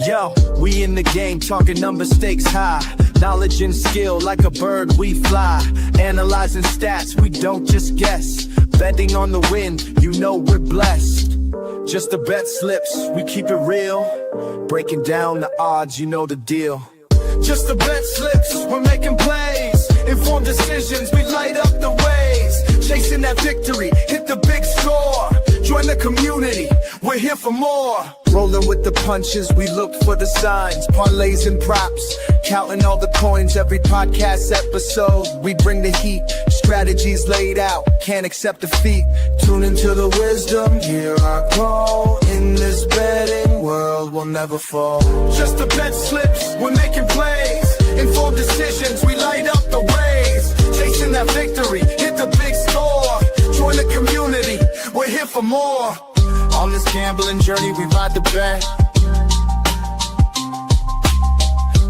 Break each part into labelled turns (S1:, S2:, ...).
S1: Yo, we in the game, talking number stakes high. Knowledge and skill, like a bird we fly. Analyzing stats, we don't just guess. Betting on the win, you know we're blessed. Just the bet slips, we keep it real. Breaking down the odds, you know the deal. Just the bet slips, we're making plays. Informed decisions, we light up the ways. Chasing that victory, hit the big score. Join the community, we're here for more. Rolling with the punches, we look for the signs. Parlays and props, counting all the coins. Every podcast episode, we bring the heat. Strategies laid out, can't accept defeat. Tune into the wisdom, hear our call. In this betting world, we'll never fall. Just the bet slips, we're making plays. Informed decisions, we light up the ways. Chasing that victory, hit the big score. Join the community, we're here for more. On this gambling journey, we ride the bet.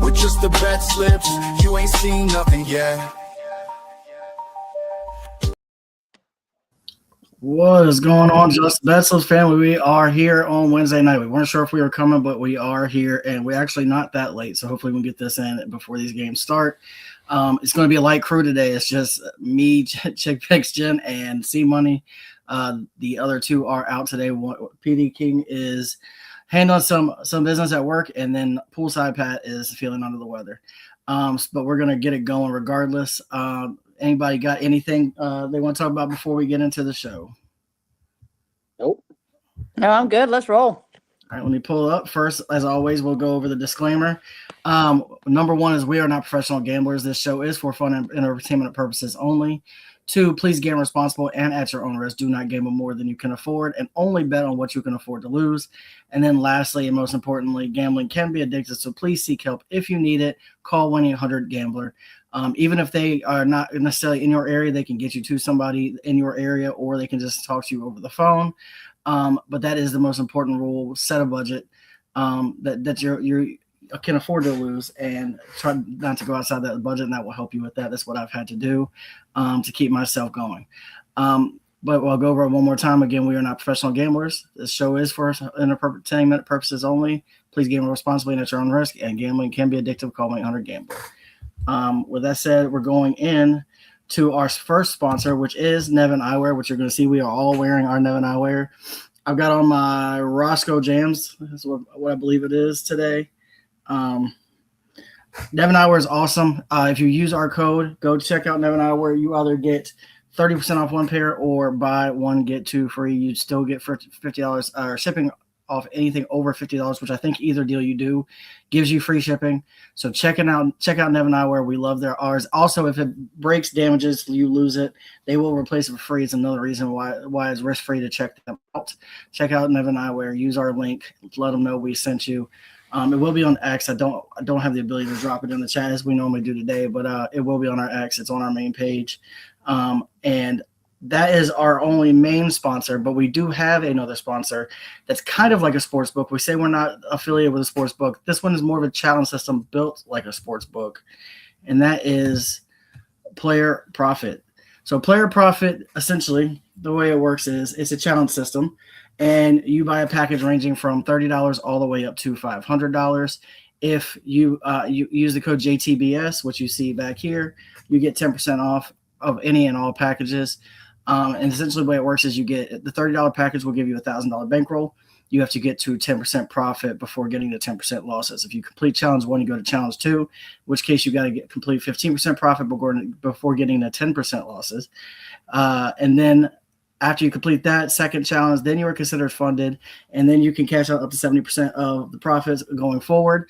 S1: With just the bet slips, you ain't seen nothing yet.
S2: What is going on, Just Bet Slips family? We are here on Wednesday night. We weren't sure if we were coming, but we are here, and we're actually not that late, so hopefully we can get this in before these games start. It's going to be a light crew today. It's just me, Chick Picks, Jen, and C Money. The other two are out today. PD King is handling some business at work, and then Poolside Pat is feeling under the weather. But we're going to get it going regardless. Anybody got anything they want to talk about before we get into the show?
S3: Nope. No, I'm good. Let's roll.
S2: All right, let me pull it up. First, as always, we'll go over the disclaimer. Number one is we are not professional gamblers. This show is for fun and entertainment purposes only. 2, please gamble responsible and at your own risk. Do not gamble more than you can afford and only bet on what you can afford to lose. And then lastly, and most importantly, gambling can be addictive, so please seek help if you need it. Call 1-800-GAMBLER. Even if they are not necessarily in your area, they can get you to somebody in your area, or they can just talk to you over the phone. But that is the most important rule. Set a budget that you can afford to lose, and try not to go outside that budget, and that will help you with that. That's what I've had to do to keep myself going. But I'll go over it one more time. Again, we are not professional gamblers. This show is for entertainment purposes only. Please gamble responsibly and at your own risk, and gambling can be addictive. Call 1-800-GAMBLER. With that said, we're going in to our first sponsor, which is Nevin Eyewear, which you're going to see we are all wearing our Nevin Eyewear. I've got on my Roscoe Jams. That's what I believe it is today. Nevin Eyewear is awesome. If you use our code, go check out Nevin Eyewear. You either get 30% off one pair or buy one, get two free. You still get $50 shipping off anything over $50, which I think either deal you do gives you free shipping. So check out Nevin Eyewear. We love their ours. Also, if it breaks, damages, you lose it, they will replace it for free. It's another reason why it's risk free to check them out. Check out Nevin Eyewear. Use our link. Let them know we sent you. It will be on X. I don't have the ability to drop it in the chat as we normally do today, but it will be on our X. It's on our main page, and that is our only main sponsor, but we do have another sponsor that's kind of like a sports book. We say we're not affiliated with a sports book. This one is more of a challenge system built like a sports book, and that is Player Profit. So Player Profit, essentially, the way it works is it's a challenge system, and you buy a package ranging from $30 all the way up to $500. If you use the code JTBS, which you see back here, you get 10% off of any and all packages. And essentially the way it works is you get the $30 package will give you a $1,000 bankroll. You have to get to 10% profit before getting to 10% losses. If you complete challenge 1, you go to challenge 2, in which case you got to complete 15% profit before getting to 10% losses. And then after you complete that second challenge, then you are considered funded, and then you can cash out up to 70% of the profits going forward.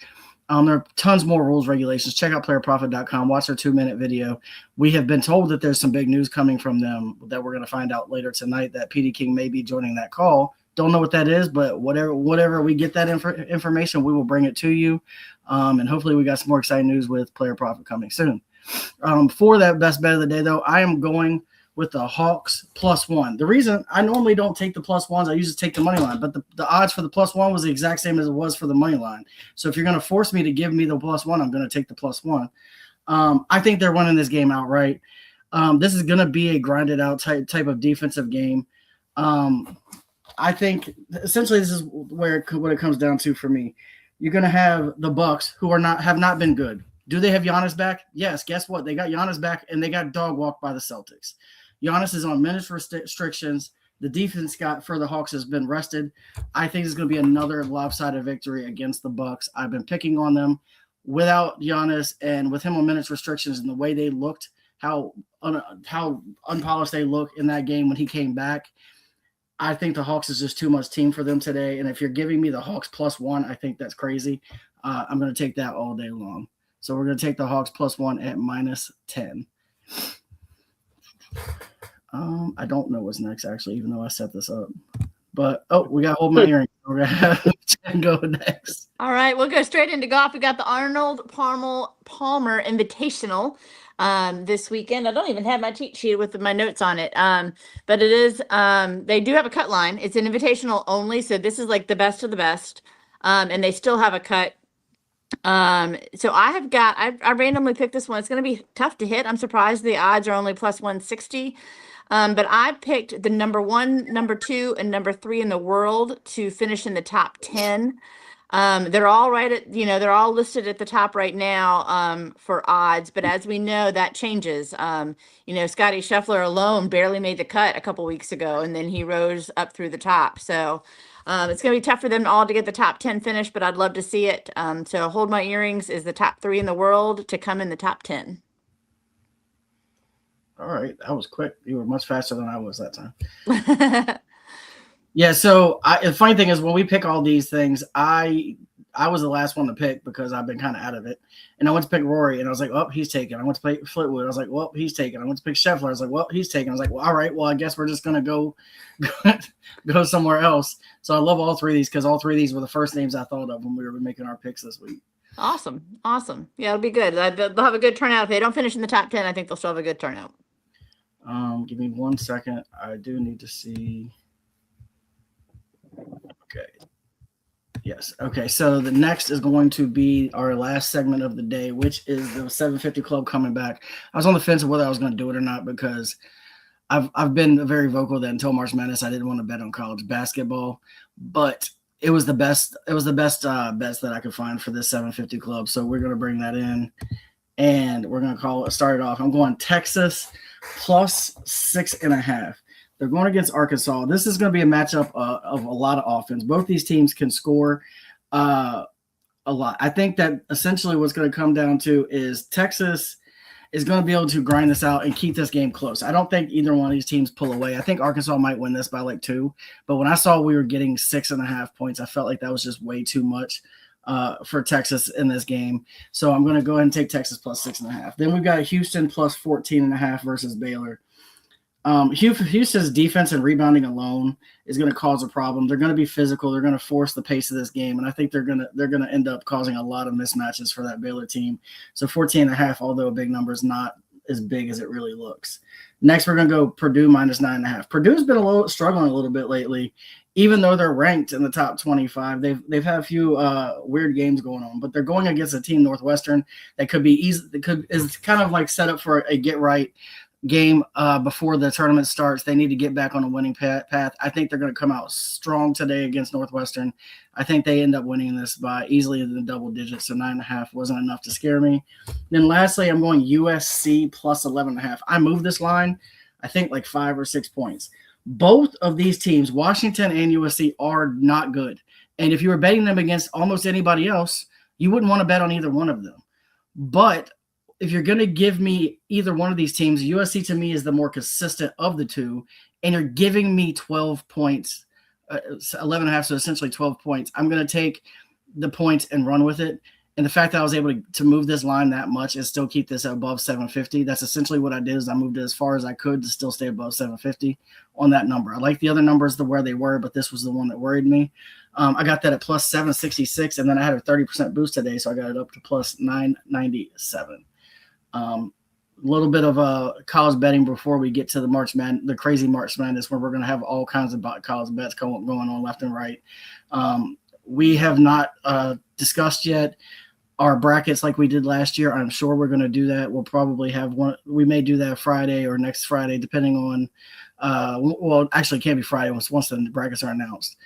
S2: There are tons more rules, regulations. Check out playerprofit.com. Watch their 2-minute video. We have been told that there's some big news coming from them that we're going to find out later tonight, that PD King may be joining that call. Don't know what that is, but whatever we get that information, we will bring it to you. And hopefully we got some more exciting news with Player Profit coming soon. For that best bet of the day, though, I am going with the Hawks +1. The reason I normally don't take the +1s, I usually take the money line, but the odds for the +1 was the exact same as it was for the money line. So if you're going to force me to give me the +1, I'm going to take the +1. I think they're winning this game outright. This is going to be a grinded out type of defensive game. I think essentially this is what it comes down to for me. You're going to have the Bucks, who have not been good. Do they have Giannis back? Yes. Guess what? They got Giannis back, and they got dog walked by the Celtics. Giannis is on minutes restrictions. The defense for the Hawks has been rested. I think it's going to be another lopsided victory against the Bucks. I've been picking on them without Giannis, and with him on minutes restrictions and the way they looked, how unpolished they look in that game when he came back. I think the Hawks is just too much team for them today. And if you're giving me the Hawks +1, I think that's crazy. I'm going to take that all day long. So we're going to take the Hawks +1 at -10. I don't know what's next, actually, even though I set this up. But, we got to hold my earring. We're going to have Jen go next.
S3: All right, we'll go straight into golf. We got the Arnold Palmer Invitational this weekend. I don't even have my cheat sheet with my notes on it. But it is, they do have a cut line. It's an invitational only. So this is like the best of the best. And they still have a cut. So I randomly picked this one. It's going to be tough to hit. I'm surprised the odds are only +160. But I picked the number 1, number 2, and number 3 in the world to finish in the top 10. They're all they're all listed at the top right now for odds, but as we know, that changes. Scotty Scheffler alone barely made the cut a couple weeks ago, and then he rose up through the top. So it's going to be tough for them all to get the top 10 finish, but I'd love to see it. So Hold My Earrings is the top 3 in the world to come in the top 10.
S2: All right, that was quick. You were much faster than I was that time. Yeah, so the funny thing is when we pick all these things, I was the last one to pick because I've been kind of out of it. And I went to pick Rory, and I was like, oh, he's taken. I went to pick Fleetwood. I was like, well, he's taken. I went to pick Scheffler. I was like, well, he's taken. I was like, well, all right, well, I guess we're just going to go somewhere else. So I love all three of these because all three of these were the first names I thought of when we were making our picks this week.
S3: Awesome. Yeah, it'll be good. They'll have a good turnout. If they don't finish in the top 10, I think they'll still have a good turnout.
S2: Give me 1 second. I do need to see. Okay. Yes. Okay. So the next is going to be our last segment of the day, which is the 750 Club coming back. I was on the fence of whether I was going to do it or not because I've been very vocal that until March Madness I didn't want to bet on college basketball, but it was the best. It was the best bets that I could find for this 750 Club. So we're going to bring that in, and we're going to start it off. I'm going Texas +6.5. They're going against Arkansas. This is going to be a matchup of a lot of offense. Both these teams can score a lot. I think that essentially what's going to come down to is Texas is going to be able to grind this out and keep this game close. I don't think either one of these teams pull away. I think Arkansas might win this by like 2. But when I saw we were getting 6.5 points, I felt like that was just way too much for Texas in this game. So I'm going to go ahead and take Texas +6.5. Then we've got Houston +14.5 versus Baylor. Houston's defense and rebounding alone is going to cause a problem. They're going to be physical. They're going to force the pace of this game, and I think they're going to end up causing a lot of mismatches for that Baylor team. So 14.5, although a big number, is not as big as it really looks. Next, we're going to go Purdue -9.5. Purdue's been struggling a little bit lately, even though they're ranked in the top 25. They've had a few weird games going on, but they're going against a team, Northwestern, that could be easy. Is kind of like set up for a get right game before the tournament starts. They need to get back on a winning path. I think they're going to come out strong today against Northwestern. I think they end up winning this by easily in the double digits, so 9.5 wasn't enough to scare me. Then lastly, I'm going USC +11.5. I moved this line, I think like 5 or 6 points. Both of these teams, Washington and USC, are not good. And if you were betting them against almost anybody else, you wouldn't want to bet on either one of them. But if you're going to give me either one of these teams, USC to me is the more consistent of the two, and you're giving me 12 points, 11.5, so essentially 12 points. I'm going to take the points and run with it. And the fact that I was able to move this line that much and still keep this above 750, that's essentially what I did. Is I moved it as far as I could to still stay above 750 on that number. I like the other numbers to where they were, but this was the one that worried me. I got that at +766, and then I had a 30% boost today, so I got it up to +997. A little bit of college betting before we get to the crazy March Madness, where we're going to have all kinds of college bets going on left and right. We have not discussed yet our brackets like we did last year. I'm sure we're going to do that. We'll probably have one. We may do that Friday or next Friday, depending on. Well, actually, it can't be Friday once the brackets are announced.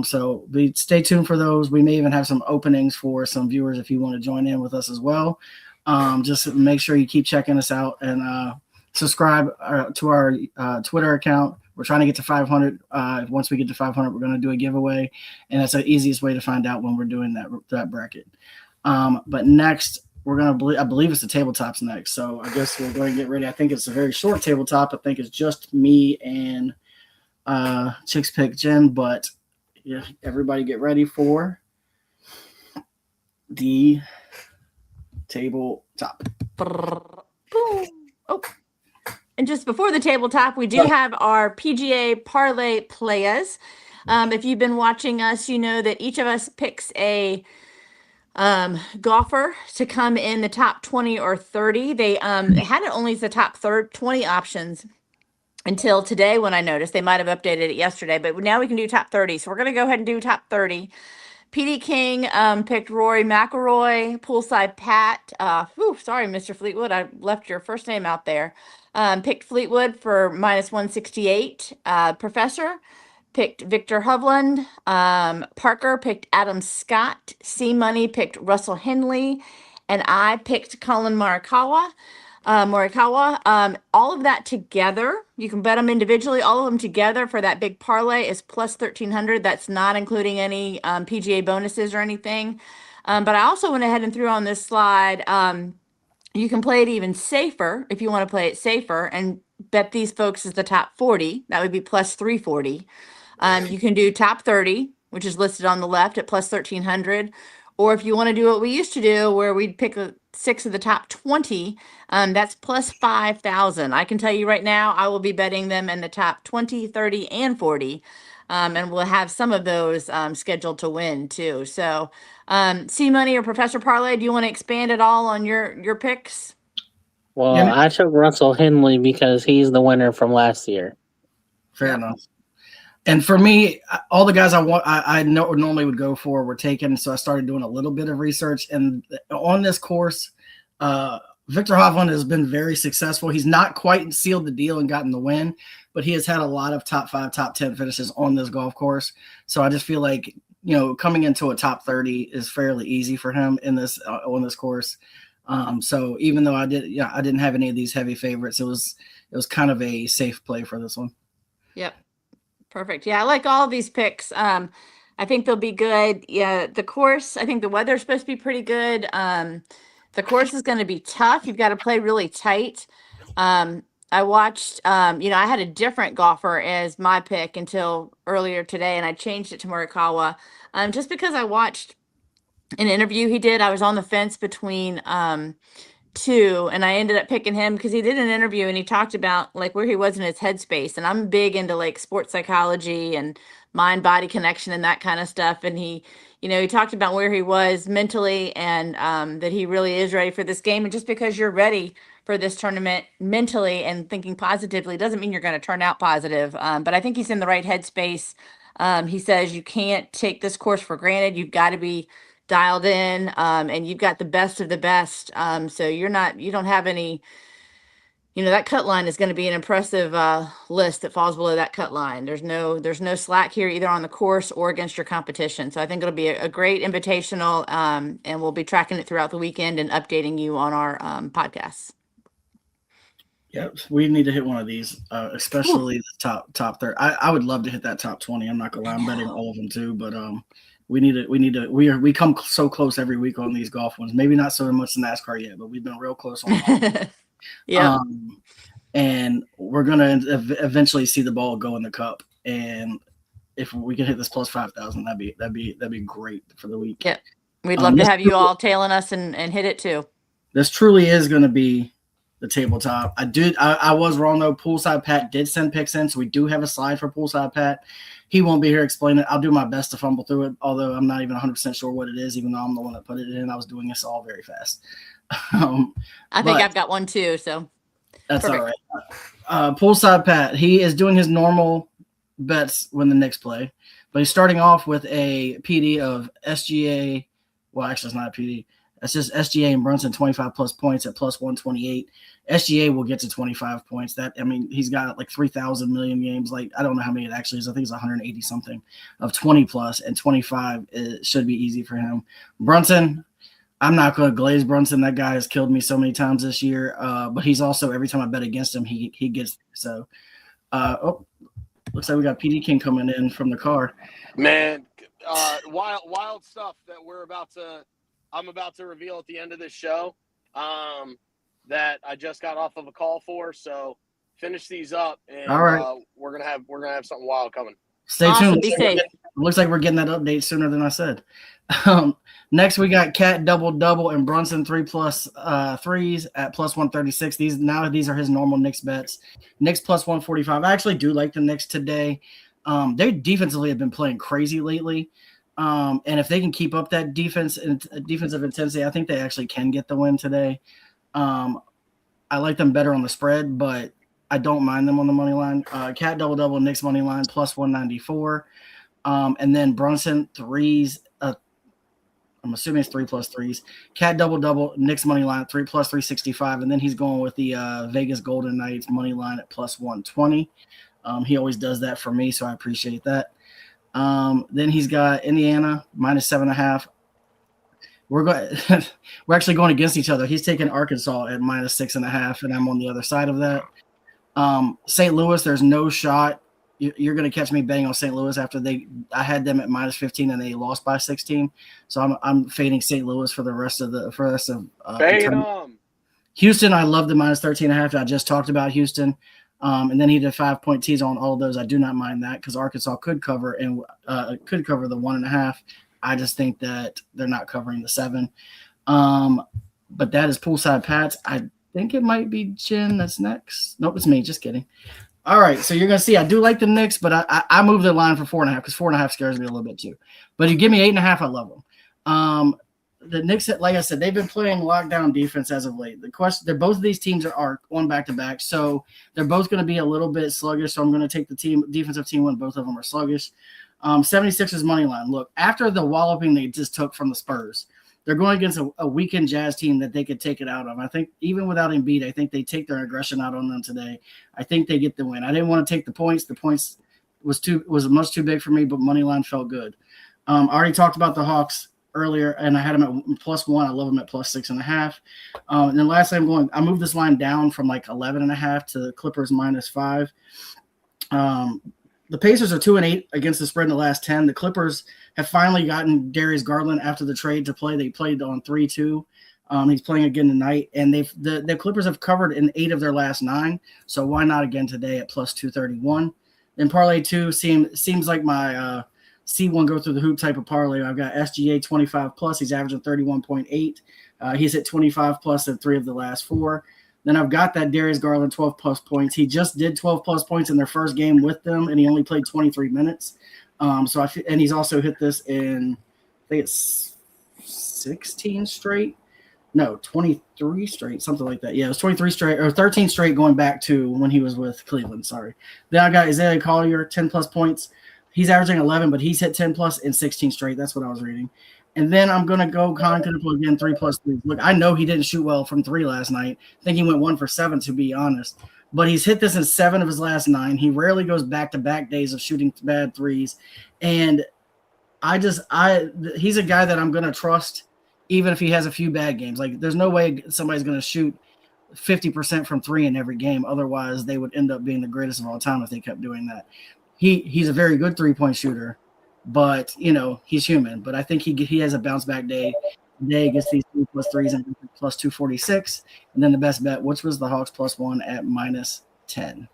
S2: So stay tuned for those. We may even have some openings for some viewers if you want to join in with us as well. Just make sure you keep checking us out and subscribe to our Twitter account. We're trying to get to 500. Once we get to 500, we're going to do a giveaway, and that's the easiest way to find out when we're doing that bracket. But next, we're going to, I believe it's the tabletops next. So I guess we're going to get ready. I think it's a very short tabletop. I think it's just me and Chicks Pick Jen, but yeah, everybody get ready for the tabletop.
S3: Boom. Oh. And just before the tabletop, we do have our PGA Parlay Playas. If you've been watching us, you know that each of us picks a golfer to come in the top 20 or 30. They had it only as the top 20 options until today when I noticed. They might have updated it yesterday, but now we can do top 30. So we're going to go ahead and do top 30. PD King picked Rory McIlroy, Poolside Pat. Sorry, Mr. Fleetwood. I left your first name out there. Picked Fleetwood for -168. Professor picked Victor Hovland. Parker picked Adam Scott. C Money picked Russell Henley. And I picked Colin Morikawa. All of that together, you can bet them individually. All of them together for that big parlay is plus 1,300. That's not including any PGA bonuses or anything. But I also went ahead and threw on this slide. You can play it even safer if you want to play it safer and bet these folks as the top 40. That would be plus 340. You can do top 30, which is listed on the left at plus 1,300. Or if you want to do what we used to do, where we'd pick 6 of the top 20, that's plus 5,000. I can tell you right now, I will be betting them in the top 20, 30, and 40. And we'll have some of those scheduled to win too. So C Money or Professor Parlay, do you want to expand at all on your picks?
S4: Well, I took Russell Henley because he's the winner from last year.
S2: Fair enough. And for me, all the guys I normally would go for were taken, so I started doing a little bit of research. And on this course, Victor Hovland has been very successful. He's not quite sealed the deal and gotten the win, but he has had a lot of top 5, top 10 finishes on this golf course. So I just feel like, coming into a top 30 is fairly easy for him in this on this course. So even though I didn't have any of these heavy favorites, it was kind of a safe play for this one.
S3: Yep. Perfect. Yeah, I like all of these picks. I think they'll be good. Yeah, the course, I think the weather's supposed to be pretty good. The course is going to be tough. You've got to play really tight. I watched, I had a different golfer as my pick until earlier today, and I changed it to Morikawa just because I watched an interview he did. I was on the fence between two, and I ended up picking him because he did an interview and he talked about like where he was in his headspace. And I'm big into like sports psychology and mind body connection and that kind of stuff. And he talked about where he was mentally and that he really is ready for this game. And just because you're ready for this tournament mentally and thinking positively doesn't mean you're going to turn out positive. But I think he's in the right headspace. He says you can't take this course for granted. You've got to be dialed in, and you've got the best of the best. So you don't have any, that cut line is going to be an impressive list that falls below that cut line. There's no slack here either on the course or against your competition. So I think it'll be a great invitational, and we'll be tracking it throughout the weekend and updating you on our podcasts.
S2: Yep, we need to hit one of these, especially the top 30. I would love to hit that top 20. I'm not gonna lie, I'm betting all of them too, but we come so close every week on these golf ones. Maybe not so much NASCAR yet, but we've been real close on them.
S3: Yeah.
S2: And we're gonna eventually see the ball go in the cup. And if we can hit this plus 5,000, that'd be great for the week.
S3: Yep. We'd love to have you all tailing us and hit it too.
S2: This truly is going to be the tabletop. I was wrong though. Poolside Pat did send picks in, so we do have a slide for Poolside Pat. He won't be here explaining it. I'll do my best to fumble through it, although I'm not even 100% sure what it is, even though I'm the one that put it in. I was doing this all very fast.
S3: I think I've got one too, so
S2: that's
S3: perfect.
S2: All right. Poolside Pat, he is doing his normal bets when the Knicks play, but he's starting off with a PD of SGA. Well, actually, it's not a PD. That's just SGA and Brunson 25 plus points at plus 128. SGA will get to 25 points. He's got like 3,000 million games. Like, I don't know how many it actually is. I think it's 180 something of 20 plus, and 25 should be easy for him. Brunson, I'm not going to glaze Brunson. That guy has killed me so many times this year. But he's also, every time I bet against him, he gets so. Looks like we got PD King coming in from the car.
S5: Man, wild stuff that I'm about to reveal at the end of this show. That I just got off of a call for. So finish these up, and
S2: all right,
S5: we're gonna have something wild coming.
S2: Stay tuned. Be safe. Looks like we're getting that update sooner than I said. Next, we got Cat double and Brunson 3+ threes at plus 136. These are his normal Knicks bets. Knicks plus 145. I actually do like the Knicks today. They defensively have been playing crazy lately. And if they can keep up that defensive intensity, I think they actually can get the win today. I like them better on the spread, but I don't mind them on the money line. Cat double, Knicks money line plus 194. And then Brunson threes. I'm assuming it's 3+ threes. Cat double, Knicks money line 3+ 365, and then he's going with the Vegas Golden Knights money line at plus 120. He always does that for me, so I appreciate that. Then he's got Indiana minus 7.5. We're actually going against each other. He's taking Arkansas at minus 6.5, and I'm on the other side of that. St. Louis, there's no shot. You're going to catch me betting on St. Louis after I had them at minus 15 and they lost by 16. So I'm fading St. Louis for the rest of the Houston. I love the minus 13.5. I just talked about Houston. And then he did 5-point tees on all of those. I do not mind that because Arkansas could cover and could cover the 1.5. I just think that they're not covering the 7. But that is poolside Pats. I think it might be Jen that's next. Nope, it's me. Just kidding. All right, so you're going to see I do like the Knicks, but I moved the line for 4.5 because 4.5 scares me a little bit too. But you give me 8.5, I love them. The Knicks, like I said, they've been playing lockdown defense as of late. The question, both of these teams are on back-to-back, so they're both going to be a little bit sluggish, so I'm going to take the defensive team when both of them are sluggish. 76ers money line. Look, after the walloping they just took from the Spurs, they're going against a weakened Jazz team that they could take it out of. I think even without Embiid, I think they take their aggression out on them today. I think they get the win. I didn't want to take the points. The points was much too big for me, but money line felt good. I already talked about the Hawks earlier, and I had them at +1. I love them at +6.5. And then lastly, I moved this line down from like 11.5 to the Clippers -5. The Pacers are 2-8 against the spread in the last 10. The Clippers have finally gotten Darius Garland after the trade to play. They played on 3-2. He's playing again tonight, and the Clippers have covered in 8 of their last 9. So why not again today at +231? Then parlay 2 seems like my C1 go through the hoop type of parlay. I've got SGA 25 plus. He's averaging 31.8. He's hit 25 plus in 3 of the last 4. Then I've got that Darius Garland 12 plus points. He just did 12 plus points in their first game with them, and he only played 23 minutes. And he's also hit this in, I think it's 16 straight. No, 23 straight, something like that. Yeah, it was 23 straight or 13 straight going back to when he was with Cleveland. Sorry. Then I got Isaiah Collier 10 plus points. He's averaging 11, but he's hit 10 plus in 16 straight. That's what I was reading. And then I'm going to go Colin Knuckle again, 3+ 3. Look, I know he didn't shoot well from 3 last night. I think he went 1 for 7, to be honest. But he's hit this in 7 of his last 9. He rarely goes back-to-back days of shooting bad threes. And he's a guy that I'm going to trust even if he has a few bad games. Like, there's no way somebody's going to shoot 50% from 3 in every game. Otherwise, they would end up being the greatest of all time if they kept doing that. He's a very good 3-point shooter. But, he's human. But I think he has a bounce-back day. Today against these 3+ 3s and +246. And then the best bet, which was the Hawks +1 at -10.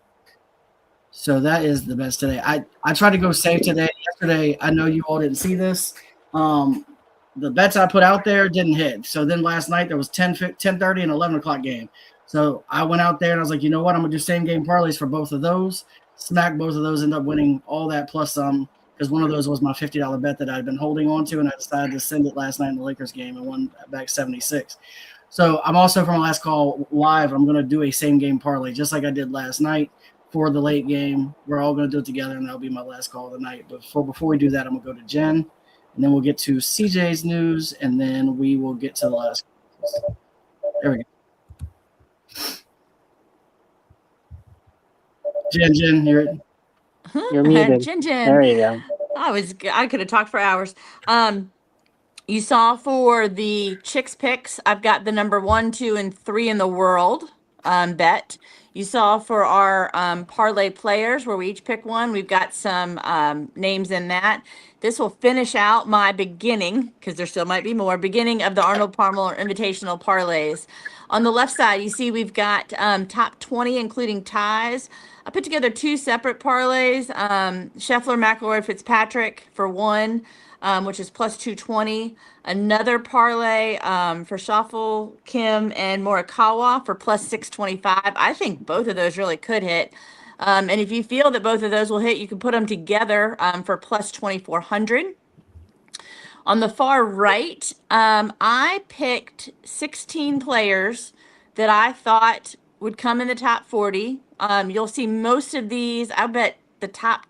S2: So that is the best today. I tried to go safe today. Yesterday, I know you all didn't see this. The bets I put out there didn't hit. So then last night there was 10:30 and 11 o'clock game. So I went out there and I was like, you know what? I'm going to do same-game parlays for both of those. Smack both of those, end up winning all that plus some. Because one of those was my $50 bet that I'd been holding on to, and I decided to send it last night in the Lakers game and won back 76. So I'm also, from my last call live, I'm going to do a same-game parlay, just like I did last night for the late game. We're all going to do it together, and that'll be my last call of the night. But before we do that, I'm going to go to Jen, and then we'll get to CJ's news, and then we will get to the last There we go. Jen,
S4: You're muted.
S3: Jen.
S4: There you go.
S3: I could have talked for hours. You saw for the Chicks picks, I've got the number 1, 2, and 3 in the world bet. You saw for our parlay players where we each pick one, we've got some names in that. This will finish out my beginning, because there still might be more, beginning of the Arnold Palmer Invitational parlays. On the left side, you see we've got top 20, including ties. I put together 2 separate parlays. Scheffler, McIlroy, Fitzpatrick for 1, which is plus 220. Another parlay for Shuffle, Kim, and Morikawa for plus 625. I think both of those really could hit. And if you feel that both of those will hit, you can put them together for plus 2,400. On the far right, I picked 16 players that I thought would come in the top 40. You'll see most of these, I bet the top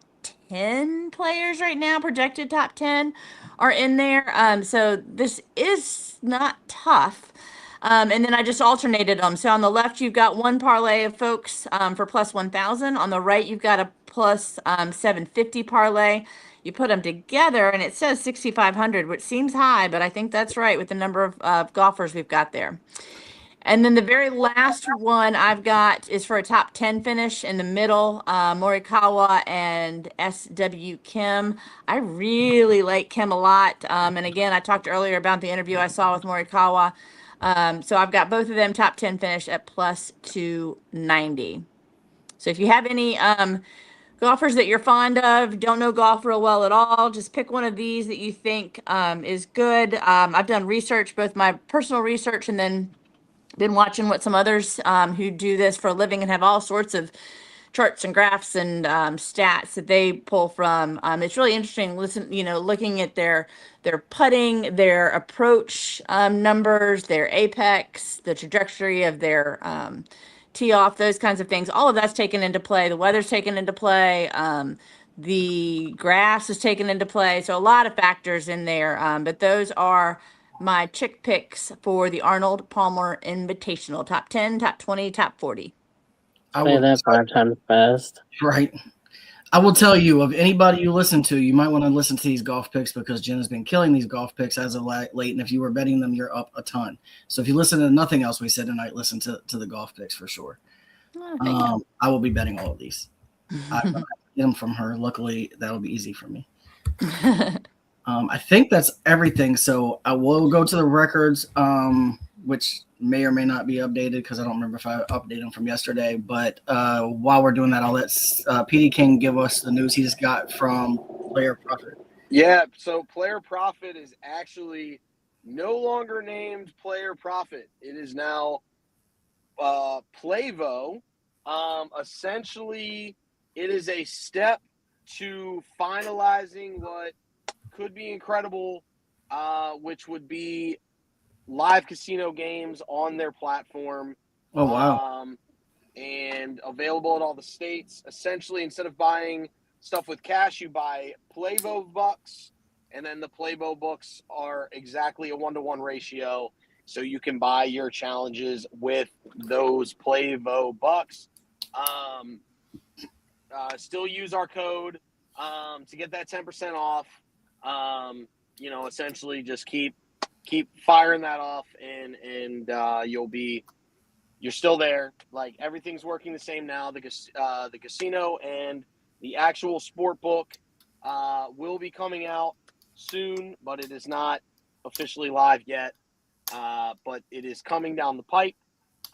S3: 10 players right now, projected top 10, are in there. So this is not tough. And then I just alternated them. So on the left, you've got one parlay of folks for plus 1,000. On the right, you've got a plus 750 parlay. You put them together and it says 6,500, which seems high, but I think that's right with the number of golfers we've got there. And then the very last one I've got is for a top 10 finish in the middle, Morikawa and SW Kim. I really like Kim a lot. And again, I talked earlier about the interview I saw with Morikawa. So I've got both of them top 10 finish at plus 290. So if you have any golfers that you're fond of, don't know golf real well at all, just pick one of these that you think is good. I've done research, both my personal research and then been watching what some others who do this for a living and have all sorts of charts and graphs and stats that they pull from. It's really interesting. Looking at their putting, their approach numbers, their apex, the trajectory of their tee off, those kinds of things. All of that's taken into play. The weather's taken into play. The grass is taken into play. So a lot of factors in there. But those are my chick picks for the Arnold Palmer Invitational. Top 10, top 20, top 40.
S4: Say that 5 times fast.
S2: Right. I will tell you, of anybody you listen to, you might want to listen to these golf picks because Jen has been killing these golf picks as of late. And if you were betting them, you're up a ton. So if you listen to nothing else we said tonight, listen to the golf picks for sure.
S3: Oh,
S2: I will be betting all of these. I get them from her. Luckily, that'll be easy for me. I think that's everything. So I will go to the records, which may or may not be updated because I don't remember if I updated them from yesterday. But while we're doing that, I'll let PD King give us the news he just got from Player Profit.
S5: Yeah, so Player Profit is actually no longer named Player Profit. It is now Playvo. Essentially, it is a step to finalizing what could be incredible, which would be live casino games on their platform.
S2: Oh, wow.
S5: And available in all the states. Essentially, instead of buying stuff with cash, you buy Playvo bucks, and then the Playvo books are exactly a 1-to-1 ratio. So you can buy your challenges with those Playvo bucks. Still use our code to get that 10% off. Essentially just keep firing that off and you're still there. Like, everything's working the same now. The casino and the actual sport book will be coming out soon, but it is not officially live yet. But it is coming down the pipe.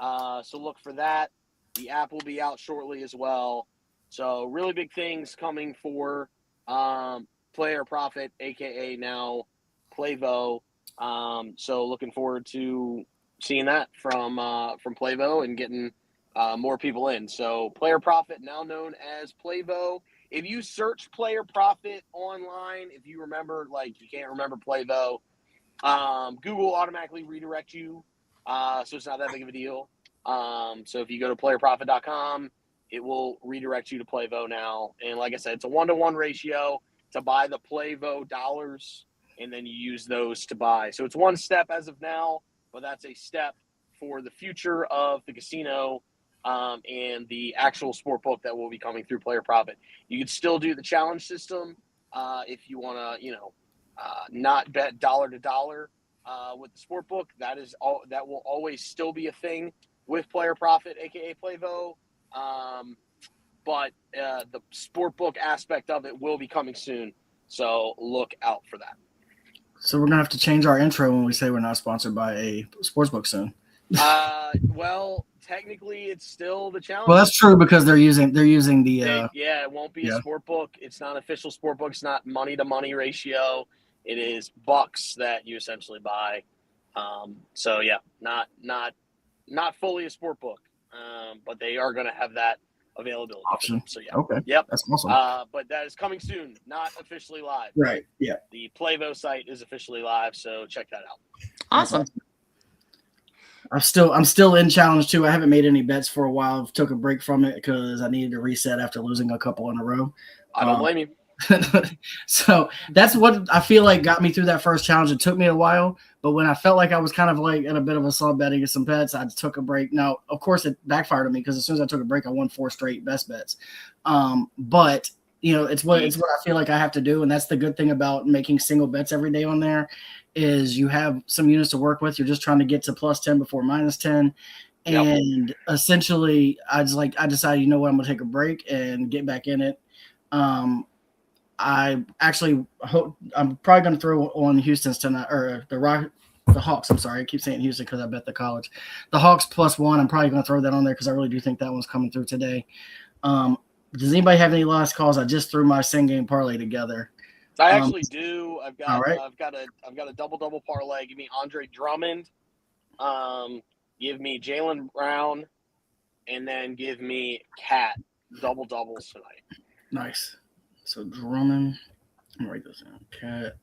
S5: So look for that. The app will be out shortly as well. So really big things coming for Player Profit, aka now Playvo. So looking forward to seeing that from Playvo and getting more people in. So Player Profit, now known as Playvo. If you search Player Profit online, if you remember, like, you can't remember Playvo, Google will automatically redirect you. So it's not that big of a deal. So if you go to playerprofit.com, it will redirect you to Playvo now. And like I said, it's a 1-to-1 ratio to buy the Playvo dollars, and then you use those to buy. So it's one step as of now. but that's a step for the future of the casino and the actual sport book that will be coming through Player Profit. You can still do the challenge system if you want to, not bet dollar to dollar with the sport book. That will always still be a thing with Player Profit, aka Playvo. But the sport book aspect of it will be coming soon, so look out for that.
S2: So we're gonna have to change our intro when we say we're not sponsored by a sportsbook soon.
S5: Well, technically, it's still the challenge.
S2: Well, that's true because they're using the
S5: it won't be a sport book. It's not an official sport book. It's not money to money ratio. It is bucks that you essentially buy. So yeah, not fully a sport book. But they are going to have that availability
S2: option.
S5: So yeah,
S2: okay,
S5: yep,
S2: that's awesome.
S5: But that is coming soon, not officially live.
S2: Right. Yeah.
S5: The Playvo site is officially live, so check that out.
S3: Awesome.
S2: I'm still in challenge too. I haven't made any bets for a while. Took a break from it because I needed to reset after losing a couple in a row.
S5: I don't blame you.
S2: So that's what I feel like got me through that first challenge. It took me a while, but when I felt like I was kind of like in a bit of a slump betting some bets, I took a break. Now, of course, it backfired on me because as soon as I took a break, I won 4 straight best bets. But it's what I feel like I have to do, and that's the good thing about making single bets every day on there is you have some units to work with. You're just trying to get to +10 before -10. And essentially, I decided, you know what, I'm gonna take a break and get back in it. I'm probably going to throw on Houston's tonight, or the Hawks. I'm sorry, I keep saying Houston because I bet the college. The Hawks +1. I'm probably going to throw that on there because I really do think that one's coming through today. Does anybody have any last calls? I just threw my same game parlay together.
S5: I actually do. I've got
S2: right.
S5: I've got a double parlay. Give me Andre Drummond. Give me Jaylen Brown, and then give me Cat doubles tonight.
S2: Nice. So Drummond, I'm gonna write this down. Cat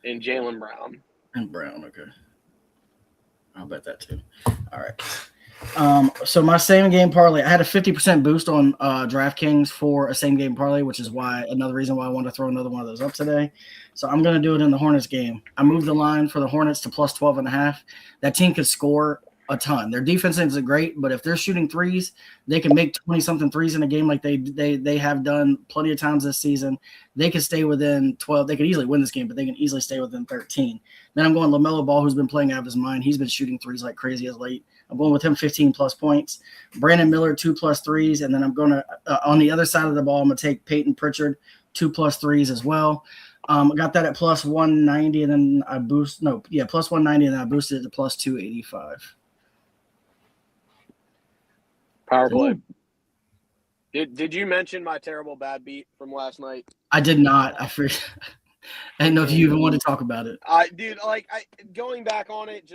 S5: and Jaylen Brown.
S2: And Brown, okay. I'll bet that too. All right. So my same game parlay, I had a 50% boost on DraftKings for a same game parlay, which is another reason why I wanted to throw another one of those up today. So I'm going to do it in the Hornets game. I moved the line for the Hornets to +12.5. That team could score a ton. Their defense isn't great, but if they're shooting threes, they can make 20-something threes in a game like they have done plenty of times this season. They can stay within 12. They could easily win this game, but they can easily stay within 13. Then I'm going LaMelo Ball, who's been playing out of his mind. He's been shooting threes like crazy as late. I'm going with him 15+ points. Brandon Miller 2+ threes, and then I'm going to on the other side of the ball, I'm going to take Peyton Pritchard 2+ threes as well. I got that at +190, and then I +190, and then I boosted it to +285.
S5: Power play. Did you mention my terrible bad beat from last night?
S2: I did not. I didn't know if you even wanted to talk about it.
S5: Going back on it,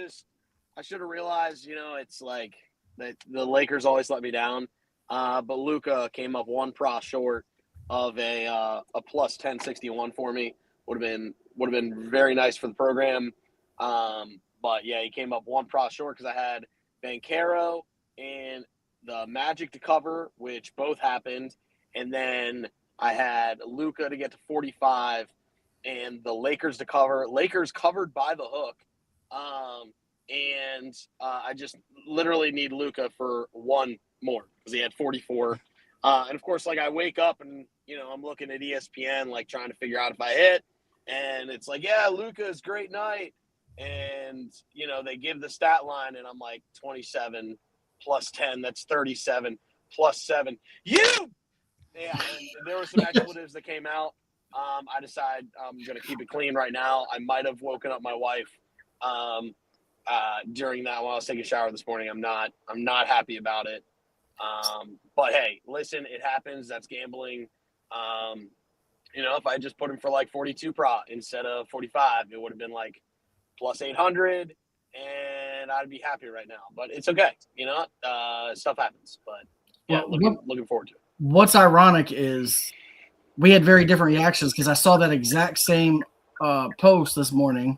S5: I should have realized, it's like that the Lakers always let me down. But Luka came up 1 pro short of a +1061 for me. Would have been very nice for the program. But yeah, he came up 1 pro short because I had Banchero and the Magic to cover, which both happened, and then I had Luka to get to 45 and the Lakers to cover. Lakers covered by the hook. And I just literally need Luka for 1 more because he had 44. And of course, I wake up and, I'm looking at ESPN, trying to figure out if I hit. And it's Luka's great night. And, they give the stat line and I'm like 27 + 10. That's 37 + 7. Yeah. And there were some expletives that came out. I decided I'm going to keep it clean right now. I might have woken up my wife during that while I was taking a shower this morning. I'm not happy about it. But hey, listen, it happens. That's gambling. If I just put him for 42 pro instead of 45, it would have been +800 and I'd be happy right now, but it's okay. Stuff happens, but yeah, looking forward to it.
S2: What's ironic is we had very different reactions because I saw that exact same post this morning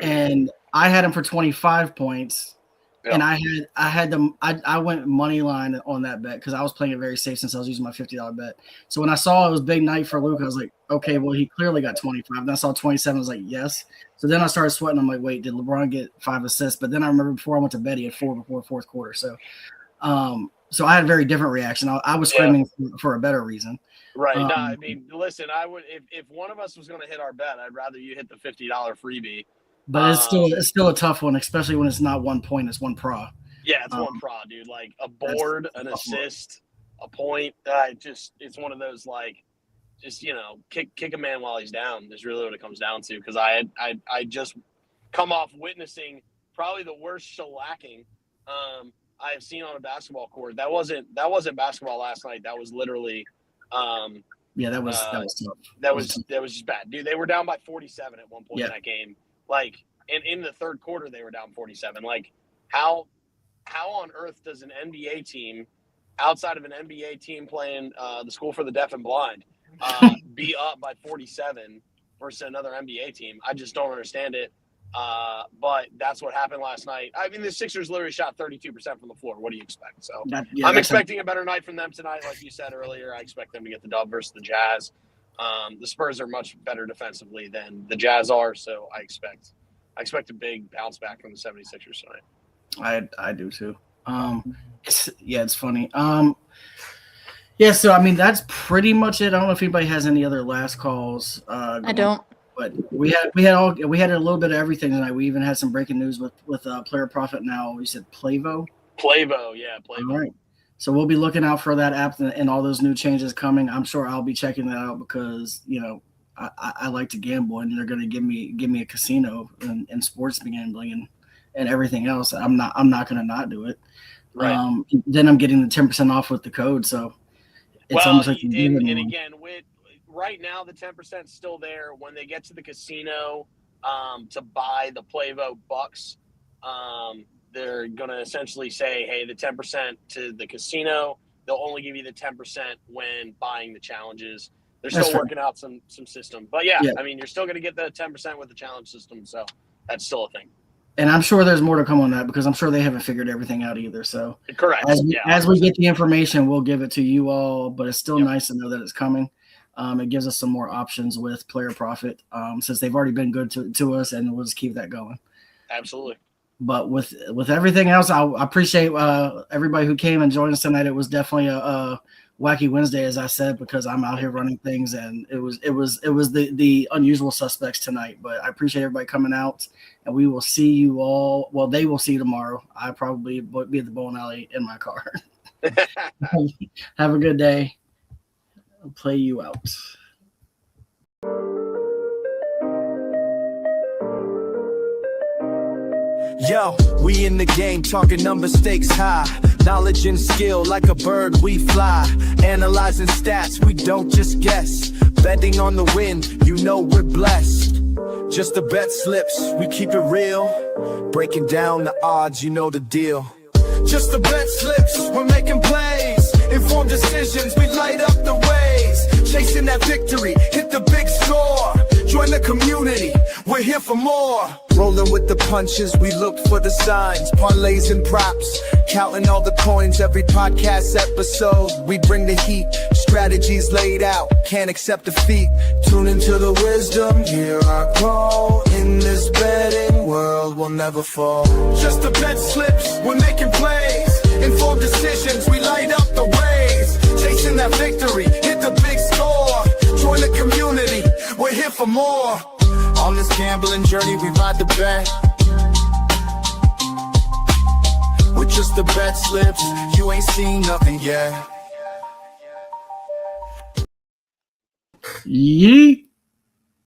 S2: and I had him for 25 points. Yeah. And I went money line on that bet because I was playing it very safe since I was using my $50 bet. So when I saw it was big night for Luka, I was like, okay, well, he clearly got 25. And I saw 27. I was like, yes. So then I started sweating. I'm like, wait, did LeBron get 5 assists? But then I remember before I went to bed, he had 4 before fourth quarter. So, so I had a very different reaction. I was screaming for a better reason.
S5: Right. No, I mean, listen, I would if one of us was going to hit our bet, I'd rather you hit the $50 freebie.
S2: But it's still a tough one, especially when it's not 1 point, it's 1 pro.
S5: Yeah, it's 1 pro, dude. Like a board, an assist, a point. It's one of those like, just kick a man while he's down is really what it comes down to. Because I just come off witnessing probably the worst shellacking I have seen on a basketball court. That wasn't basketball last night. That was literally.
S2: That was tough.
S5: That was just bad, dude. They were down by 47 at one point in that game. Like, and in the third quarter, they were down 47. Like, how on earth does an NBA team, outside of an NBA team playing the School for the Deaf and Blind, be up by 47 versus another NBA team? I just don't understand it. But that's what happened last night. I mean, the Sixers literally shot 32% from the floor. What do you expect? So I'm expecting a better night from them tonight. Like you said earlier, I expect them to get the dub versus the Jazz. The Spurs are much better defensively than the Jazz are. So I expect a big bounce back from the 76ers tonight.
S2: I do too. It's funny. So I mean, that's pretty much it. I don't know if anybody has any other last calls.
S3: I don't.
S2: But we had a little bit of everything tonight. We even had some breaking news with Player Profit now. We said Playvo.
S5: Playvo, yeah, Playvo.
S2: All right. So we'll be looking out for that app and all those new changes coming. I'm sure I'll be checking that out because I like to gamble, and they're going to give me a casino and sports gambling and everything else. I'm not going to not do it.
S5: Right.
S2: Then I'm getting the 10% off with the code. So it's almost like
S5: and again with. Right now, the 10% is still there. When they get to the casino to buy the Playvo bucks, they're going to essentially say, hey, the 10% to the casino, they'll only give you the 10% when buying the challenges. They're still working out some system. But, yeah, I mean, you're still going to get the 10% with the challenge system, so that's still a thing.
S2: And I'm sure there's more to come on that because I'm sure they haven't figured everything out either. So
S5: correct.
S2: As we get the information, we'll give it to you all, but it's still nice to know that it's coming. It gives us some more options with Player Profit since they've already been good to us, and we'll just keep that going.
S5: Absolutely.
S2: But with everything else, I appreciate everybody who came and joined us tonight. It was definitely a wacky Wednesday, as I said, because I'm out here running things, and it was the unusual suspects tonight. But I appreciate everybody coming out, and we will see you all. Well, they will see you tomorrow. I probably be at the bowling alley in my car. Have a good day. I'll play you out.
S1: Yo, we in the game, talking number stakes high. Knowledge and skill, like a bird we fly. Analyzing stats, we don't just guess. Betting on the win, we're blessed. Just the bet slips, we keep it real. Breaking down the odds, the deal. Just the bet slips, we're making plays. Informed decisions, we light up the ways. Chasing that victory, hit the big score. Join the community, we're here for more. Rolling with the punches, we look for the signs. Parlays and props, counting all the coins. Every podcast episode, we bring the heat. Strategies laid out, can't accept defeat. Tune into the wisdom, hear our call. In this betting world, we'll never fall. Just the bet slips, we're making plays. Informed decisions, we light up the ways. Chasing that victory, hit the big score. Join the community, we're here for more. On this gambling journey, we ride the bet. With just the bet slips, you ain't seen nothing yet.
S2: Yeet.